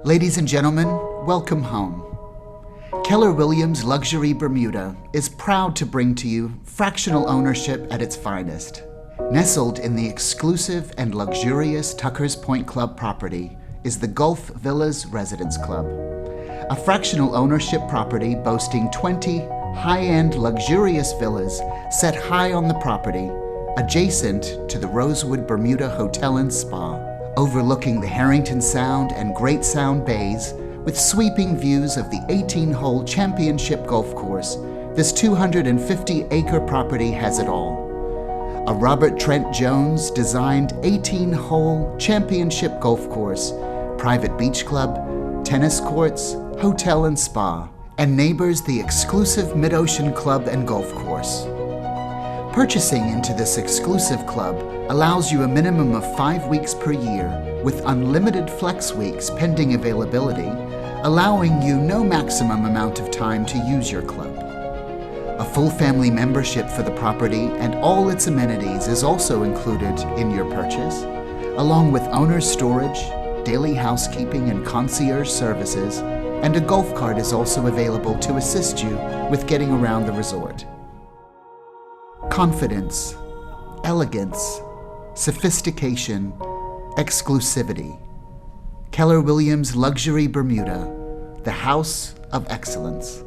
Ladies and gentlemen, welcome home. Keller Williams Luxury Bermuda is proud to bring to you fractional ownership at its finest. Nestled in the exclusive and luxurious Tucker's Point Club property is the Gulf Villas Residence Club, a fractional ownership property boasting 20 high-end luxurious villas set high on the property, adjacent to the Rosewood Bermuda Hotel and Spa, overlooking the Harrington Sound and Great Sound Bays with sweeping views of the 18-hole championship golf course. This 250-acre property has it all. A Robert Trent Jones designed 18-hole championship golf course, private beach club, tennis courts, hotel and spa, and neighbors the exclusive Mid-Ocean Club and Golf Course. Purchasing into this exclusive club allows you a minimum of 5 weeks per year with unlimited flex weeks pending availability, allowing you no maximum amount of time to use your club. A full family membership for the property and all its amenities is also included in your purchase, along with owner's storage, daily housekeeping and concierge services, and a golf cart is also available to assist you with getting around the resort. Confidence, elegance, sophistication, exclusivity. Keller Williams Luxury Bermuda, the house of excellence.